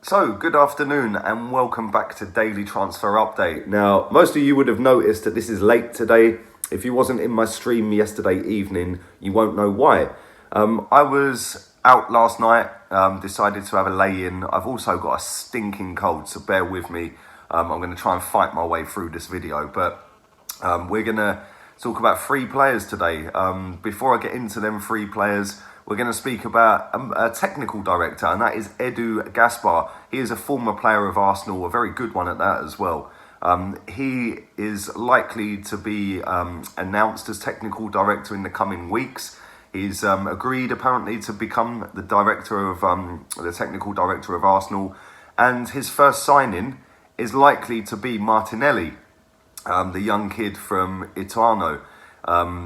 So, good afternoon and welcome back to Daily Transfer Update. Now, most of you would have noticed that this is late today. If you wasn't in my stream yesterday evening, you won't know why. I was out last night, decided to have a lay-in. I've also got a stinking cold, so bear with me. I'm going to try and fight my way through this video, but we're going to talk about three players today. Before I get into them three players, we're going to speak about a technical director, and that is Edu Gaspar. He is a former player of Arsenal, a very good one at that as well. He is likely to be announced as technical director in the coming weeks. He's agreed apparently to become the technical director of Arsenal, and his first signing is likely to be Martinelli, the young kid from Itaano.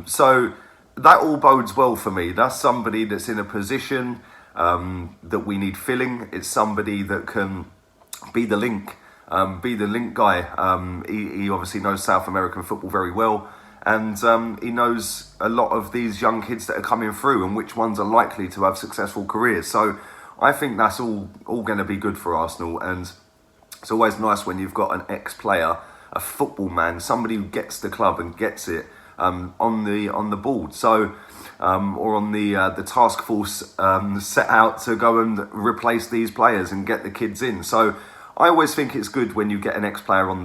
So that all bodes well for me. That's somebody that's in a position that we need filling. It's somebody that can be the link guy. He obviously knows South American football very well, and he knows a lot of these young kids that are coming through and which ones are likely to have successful careers. So I think that's all going to be good for Arsenal, and it's always nice when you've got an ex-player, a football man, somebody who gets the club and gets it on the board, so or on the task force set out to go and replace these players and get the kids in. So I always think it's good when you get an ex-player on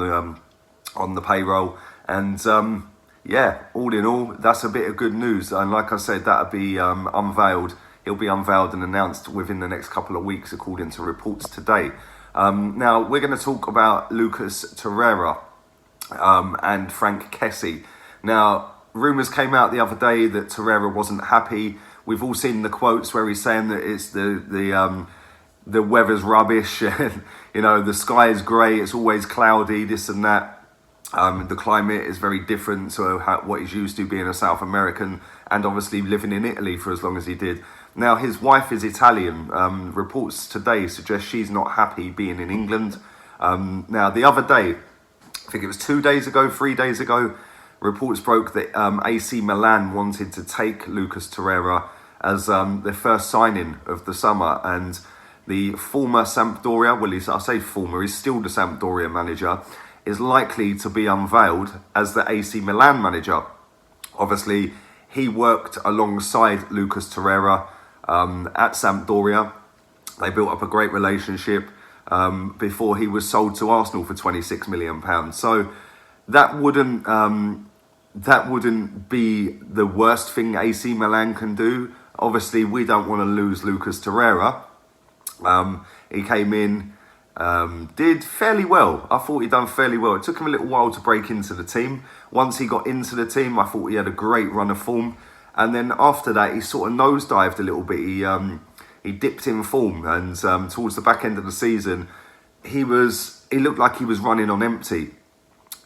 the payroll, and all in all, that's a bit of good news. And like I said, that'll be unveiled. He'll be unveiled and announced within the next couple of weeks, according to reports today. Now we're going to talk about Lucas Torreira and Frank Kessie. Now, rumours came out the other day that Torreira wasn't happy. We've all seen the quotes where he's saying that it's the weather's rubbish, and the sky is grey, it's always cloudy, this and that. The climate is very different to what he's used to, being a South American and obviously living in Italy for as long as he did. Now, his wife is Italian. Reports today suggest she's not happy being in England. Now, the other day, I think it was 3 days ago, reports broke that AC Milan wanted to take Lucas Torreira as their first signing of the summer, and the former Sampdoria, I say former, he's still the Sampdoria manager, is likely to be unveiled as the AC Milan manager. Obviously, he worked alongside Lucas Torreira at Sampdoria. They built up a great relationship before he was sold to Arsenal for £26 million. So that wouldn't be the worst thing AC Milan can do. Obviously, we don't want to lose Lucas Torreira. He came in, did fairly well. I thought he'd done fairly well. It took him a little while to break into the team. Once he got into the team, I thought he had a great run of form. And then after that, he sort of nosedived a little bit. He dipped in form, and towards the back end of the season, he looked like he was running on empty.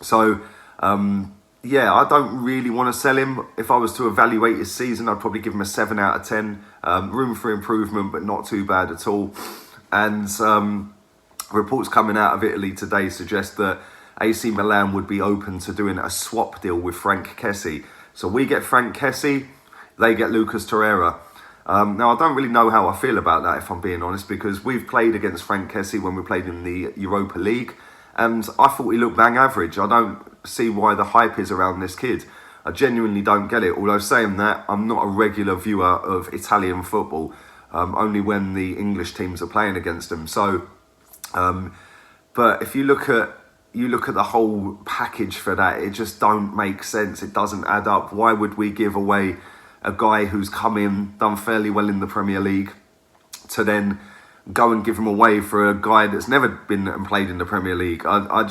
So, I don't really want to sell him. If I was to evaluate his season, I'd probably give him a 7 out of 10. Room for improvement, but not too bad at all. And reports coming out of Italy today suggest that AC Milan would be open to doing a swap deal with Frank Kessie. So we get Frank Kessie, they get Lucas Torreira. Now, I don't really know how I feel about that, if I'm being honest, because we've played against Frank Kessie when we played in the Europa League, and I thought he looked bang average. I don't see why the hype is around this kid. I genuinely don't get it. Although saying that, I'm not a regular viewer of Italian football, only when the English teams are playing against them. So, but if you look at the whole package for that, it just don't make sense. It doesn't add up. Why would we give away a guy who's come in, done fairly well in the Premier League, to then go and give him away for a guy that's never been and played in the Premier League? I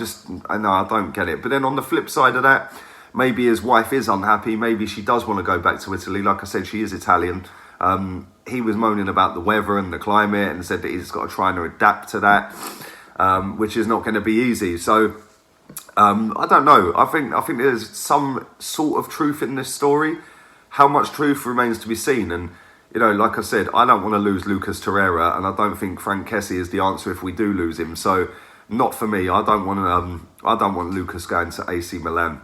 don't get it. But then on the flip side of that, maybe his wife is unhappy. Maybe she does want to go back to Italy. Like I said, she is Italian. He was moaning about the weather and the climate and said that he's got to try and adapt to that, which is not going to be easy. So I don't know. I think there's some sort of truth in this story. How much truth remains to be seen. And like I said, I don't want to lose Lucas Torreira, and I don't think Frank Kessie is the answer if we do lose him. So, not for me. I don't want Lucas going to AC Milan.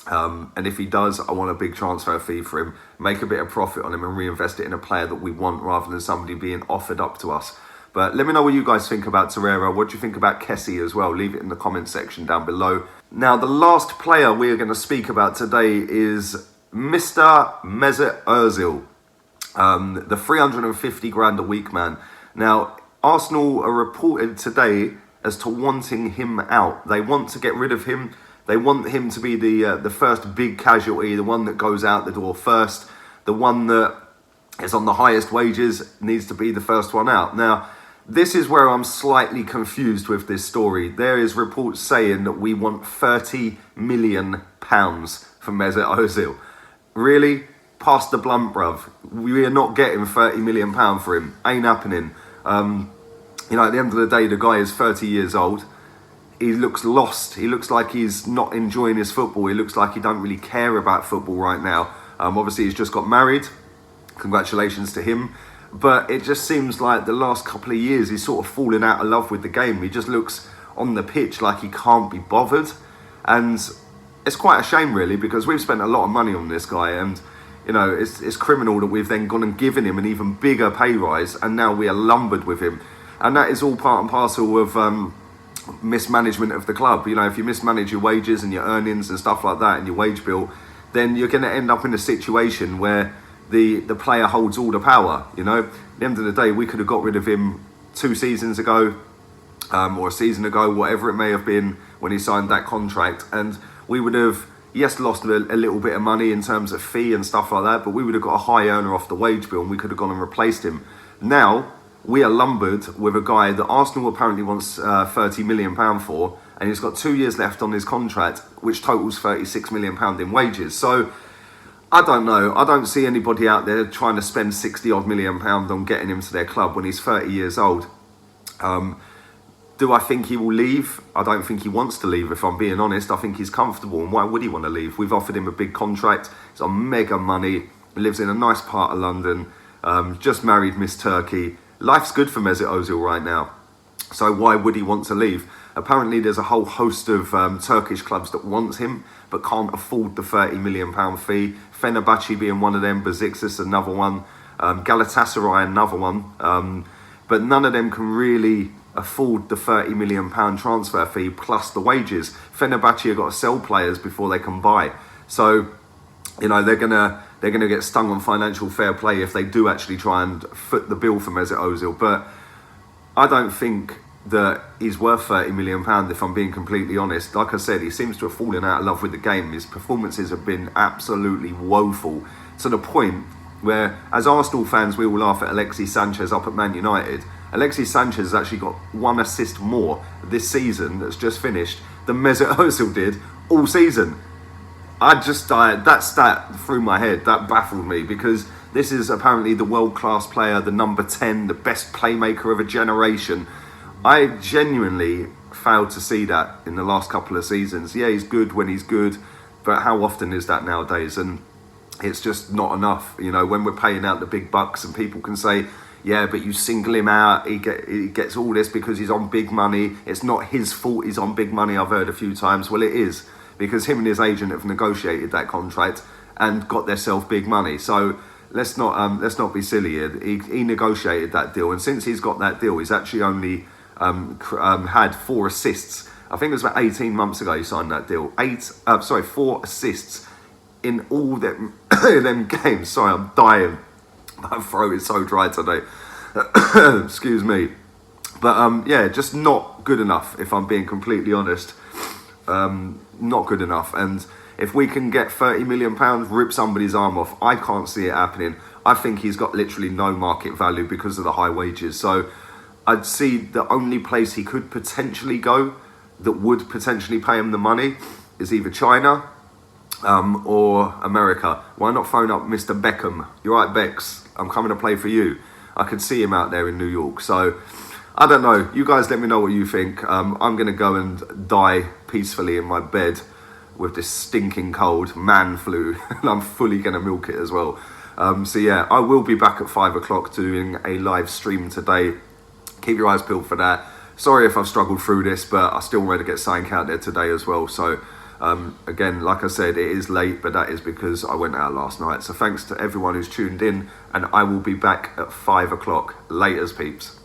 And if he does, I want a big transfer fee for him, make a bit of profit on him, and reinvest it in a player that we want, rather than somebody being offered up to us. But let me know what you guys think about Torreira. What do you think about Kessie as well? Leave it in the comment section down below. Now, the last player we're going to speak about today is Mr. Mesut Ozil, the 350 grand a week man. Now, Arsenal are reported today as to wanting him out. They want to get rid of him. They want him to be the first big casualty, the one that goes out the door first, the one that is on the highest wages, needs to be the first one out. Now, this is where I'm slightly confused with this story. There is reports saying that we want £30 million for Mesut Ozil. Really? Pass the blunt, bruv. We are not getting £30 million for him. Ain't happening. At the end of the day, the guy is 30 years old. He looks lost. He looks like he's not enjoying his football. He looks like he don't really care about football right now. Obviously, he's just got married. Congratulations to him. But it just seems like the last couple of years he's sort of fallen out of love with the game. He just looks on the pitch like he can't be bothered. And it's quite a shame, really, because we've spent a lot of money on this guy. And, it's criminal that we've then gone and given him an even bigger pay rise. And now we are lumbered with him. And that is all part and parcel of mismanagement of the club. If you mismanage your wages and your earnings and stuff like that and your wage bill, then you're going to end up in a situation where the player holds all the power. At the end of the day, we could have got rid of him 2 seasons ago, or a season ago, whatever it may have been, when he signed that contract, and we would have, yes, lost a little bit of money in terms of fee and stuff like that, but we would have got a high earner off the wage bill and we could have gone and replaced him. Now we are lumbered with a guy that Arsenal apparently wants £30 million for, and he's got 2 years left on his contract, which totals £36 million in wages. So I don't know. I don't see anybody out there trying to spend 60 odd million pounds on getting him to their club when he's 30 years old. Do I think he will leave? I don't think he wants to leave, if I'm being honest. I think he's comfortable, and why would he want to leave? We've offered him a big contract. He's on mega money. He lives in a nice part of London. Just married Miss Turkey. Life's good for Mesut Ozil right now. So why would he want to leave? Apparently there's a whole host of Turkish clubs that want him but can't afford the £30 million fee. Fenerbahce being one of them, Besiktas another one, Galatasaray another one. But none of them can really afford the £30 million transfer fee plus the wages. Fenerbahce have got to sell players before they can buy. So, they're gonna get stung on financial fair play if they do actually try and foot the bill for Mesut Ozil. But I don't think that he's worth £30 million, if I'm being completely honest. Like I said, he seems to have fallen out of love with the game. His performances have been absolutely woeful, to the point where, as Arsenal fans, we will laugh at Alexis Sanchez up at Man United. Alexis Sanchez has actually got 1 assist more this season that's just finished than Mesut Ozil did all season. That stat through my head, that baffled me, because this is apparently the world-class player, the number 10, the best playmaker of a generation. I genuinely failed to see that in the last couple of seasons. Yeah, he's good when he's good, but how often is that nowadays? And it's just not enough. When we're paying out the big bucks and people can say, yeah, but you single him out, he gets all this because he's on big money. It's not his fault he's on big money, I've heard a few times. Well, it is, because him and his agent have negotiated that contract and got themselves big money. So let's not be silly here. He negotiated that deal, and since he's got that deal, he's actually only had 4 assists. I think it was about 18 months ago he signed that deal. 4 assists in all them games. Sorry, I'm dying. My throat is so dry today. Excuse me. But just not good enough, if I'm being completely honest. Not good enough. And if we can get £30 million, rip somebody's arm off, I can't see it happening. I think he's got literally no market value because of the high wages. So I'd see the only place he could potentially go that would potentially pay him the money is either China or America. Why not phone up Mr. Beckham? You're right, Becks, I'm coming to play for you. I could see him out there in New York. So I don't know. You guys let me know what you think. I'm going to go and die peacefully in my bed with this stinking cold man flu. And I'm fully going to milk it as well. I will be back at 5 o'clock doing a live stream today. Keep your eyes peeled for that. Sorry if I've struggled through this, but I still want to get something out there today as well. So again, like I said, it is late, but that is because I went out last night. So thanks to everyone who's tuned in, and I will be back at 5 o'clock. Laters, peeps.